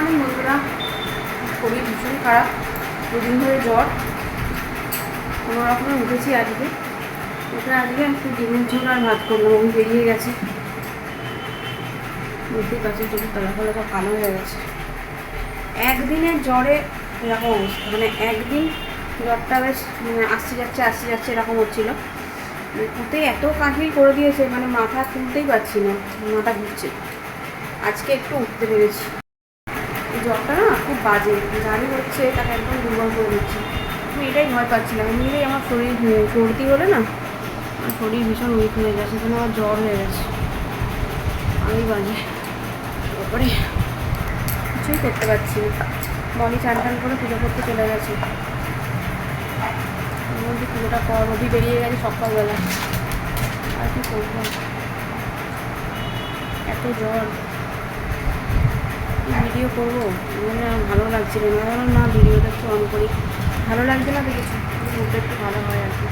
Morning বন্ধুরা। শরীর ভীষণ খারাপ, দুদিন ধরে জ্বর, কোনো রকমে উঠেছি আজকে একটু ডিমের ঝোল আর ভাত করলাম। আমি বেরিয়ে গেছে, বুঝতেই পারছি চোখের তলাফলা সব কালো হয়ে গেছে। একদিনের জ্বরে এরকম অবস্থা, মানে একদিন জ্বরটা বেশ আসতে যাচ্ছে এরকম হচ্ছিলো। ওতে এত কাহিল করে দিয়েছে, মানে মাথা তুলতেই পারছি না, মাথা ঘুরছে। আজকে একটু উঠতে পেরেছি। এই জ্বরটা না খুব বাজে, জানি হচ্ছে তাকে একদম দুর্বল করে দিচ্ছে। আমি এটাই ভয় পাচ্ছিলাম, এমনিতেই আমার শরীর সর্দি হলে না আমার শরীর ভীষণ উইক হয়ে যায়, সেখানে আমার জ্বর হয়ে গেছে। আমি বাজে, তারপরে কিছুই করতে পারছি না। বলি চান টান করে পুজো করতে চলে গেছে, ওর মধ্যে পুজোটা কর অভি বেরিয়ে গেছে সকালবেলা। আর কি করবো, এত জ্বর, ভিডিও করবো মানে ভালো লাগছিল না, ভিডিওটা একটু অন করি, ভালো লাগছে না তো কিছু, মুখটা একটু ভালো হয় আর কি।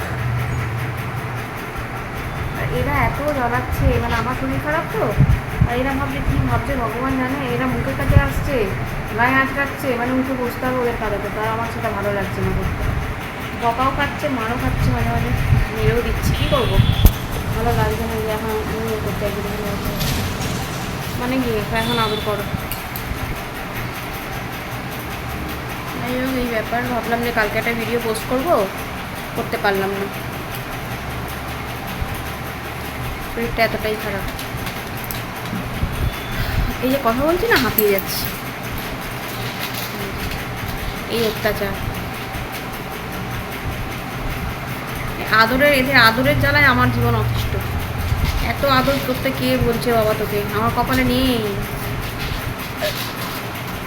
আর এরা এত জ্বলাচ্ছে, মানে আমার শরীর খারাপ তো, আর এরা ভাবছে কী ভাবছে ভগবান জানে, এরা মুখের কাছে আসছে, গায়ে আঁচড়াচ্ছে, মানে উঠে বসতে হবে ওদের কাদাতে, তার আমার সেটা ভালো লাগছে না করতে। বকাও খাচ্ছে, মারও খাচ্ছে, মাঝে মাঝে মেরেও দিচ্ছি, কী করবো, ভালো লাগছে না যে এখন আমিও করতে একদিন মানে কি এখন আদর করো। যাই হোক, এই ব্যাপার ভাবলাম যে কালকে একটা ভিডিও পোস্ট করতে পারলাম না, শরীরটা এতটাই খারাপ। এই যে কথা বলছি না হাঁপিয়ে যাচ্ছি, এই অত্যাচার এদের আদরের জ্বালায় আমার জীবন অতিষ্ঠ। এত আদর করতে কে বলছে বাবা তোকে, আমার কপালে নেই,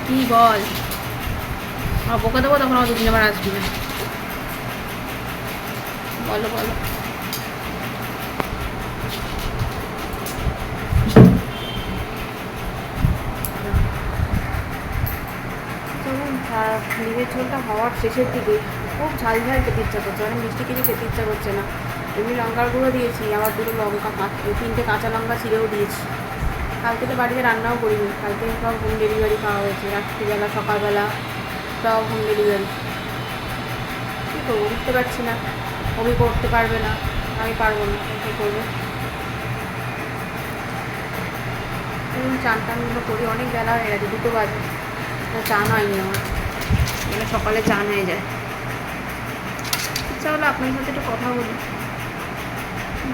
কি বল, আমার বকে দেবো তখন আমার দুদিন আবার আসবি না, বলো বলো। ডিমের ঝোলটা হওয়ার শেষের দিকে খুব ঝাল খেতে ইচ্ছা করছে, মানে মিষ্টি কিছু খেতে ইচ্ছা করছে না। এমনি লঙ্কার গুঁড়ো দিয়েছি, আবার দুটো লঙ্কা 3টে কাঁচা লঙ্কা ছিঁড়েও দিয়েছি। কালকে তো বাড়িতে রান্নাও করিনি, কালকে সব হোম ডেলিভারি খাওয়া হয়েছে, রাত্রিবেলা সকালবেলা সব হোম ডেলিভারি। কী করবো, বুঝতে পারছি না, ওই করতে পারবে না, আমি পারবো না, কী করবো। চান টানগুলো করি, অনেক বেলা হয়ে গেছে, 2টো বাজে, চান হয়নি আমার, মানে সকালে চান হয়ে যায়। ইচ্ছা হলো আপনার সাথে একটু কথা বলি,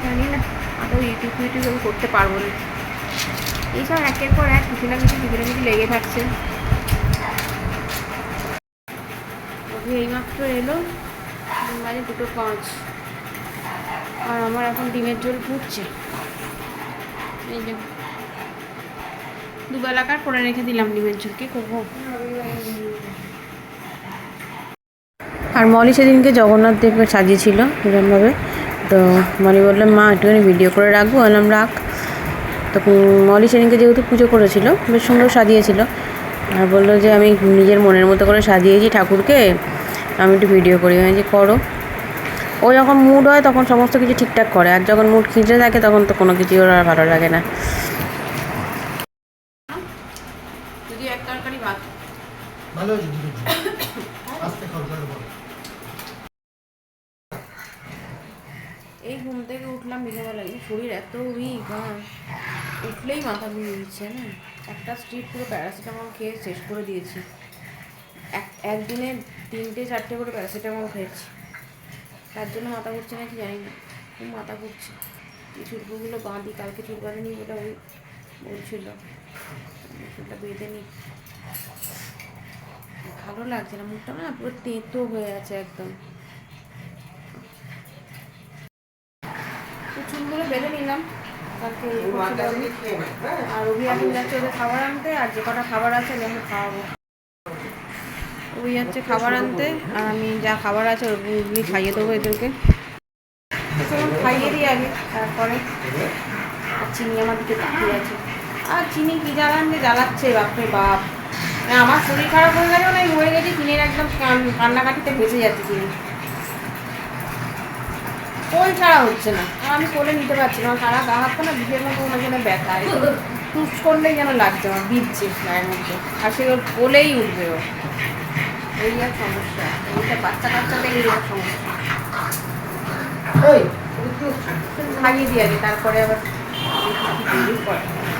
জানি না আদৌ ইউটিউব আমি করতে পারবো না। এইসব একের পর এক কিছু লেগে থাকছে। এইমাত্র এলো, বাজে 2:05, আর আমার এখন ডিমের ঝোল ফুটছে। এই যে দুবেলাকার করে রেখে দিলাম ডিমের ঝোল, কী করবো। আর মলি সেদিনকে জগন্নাথ দেবকে সাজিয়েছিল এরকমভাবে, তো মলি বললাম মা একটুখানি ভিডিও করে রাখবো, বললাম রাখ। তখন মলি সেদিনকে যেহেতু পুজো করেছিল, বেশ সুন্দর সাজিয়েছিল, আর বললো যে আমি নিজের মনের মতো করে সাজিয়েছি ঠাকুরকে, আমি একটু ভিডিও করি। আমি যে করো, ও যখন মুড হয় তখন সমস্ত কিছু ঠিকঠাক করে, আর যখন মুড খিঁচে থাকে তখন তো কোনো কিছুই ওর আর ভালো লাগে না। যদি এক তরকারি ভাত ভালো এই ঘুম থেকে উঠলাম বিকেলবেলায়, শরীর এত উইক, উঠলেই মাথা ঘুরে দিচ্ছে না। একটা স্ট্রিপ পুরো প্যারাসিটামল খেয়ে শেষ করে দিয়েছি, একদিনে 3-4টে করে প্যারাসিটামল খেয়েছি, তার জন্য মাথা ঘুরছে নাকি জানি না, খুব মাথা ঘুরছে। এই চুলগুলো বাঁধি, কালকে চুল বাঁধেনি ওটা ওই বলছিল, চুলটা বেঁধে নি, ভালো লাগছে না, মুখটা না পুরো তেঁতো হয়ে আছে একদম। চুলগুলো বেঁধে নিলাম কালকে, আর রবি এখন যাচ্ছে ওদের খাবার আনতে, আর যে কটা খাবার আছে আমি এখন খাওয়াবো। ওই যাচ্ছে খাবার আনতে, আর আমি যা খাবার আছে ওই খাইয়ে দেবো এদেরকে, খাইয়ে দিই আগে, তারপরে। আর চিনি আমার দিকে তাকিয়ে আছে, আর চিনি কী জ্বালাচ্ছে বাপরে বাপ, আমার শরীর খারাপ হয়ে গেছে, না হয়ে গেছে চিনির একদম কান্নাকাটিতে ভেসে যাচ্ছে চিনি, কোল ছাড়া হচ্ছে না, আর আমি কোলে নিতে পারছি না, সারা গা হাত না বিশেষ মতো ব্যথা, টুস করলেই যেন লাগছে আমার, বিচ্ছে গায়ের মধ্যে, আর সে ওর বলেই উঠবে ও। এই আর সমস্যা, এইটা বাচ্চা কাচ্চাদের এই আর সমস্যা। খাইয়ে দিয়ে আগে, তারপরে আবার করে।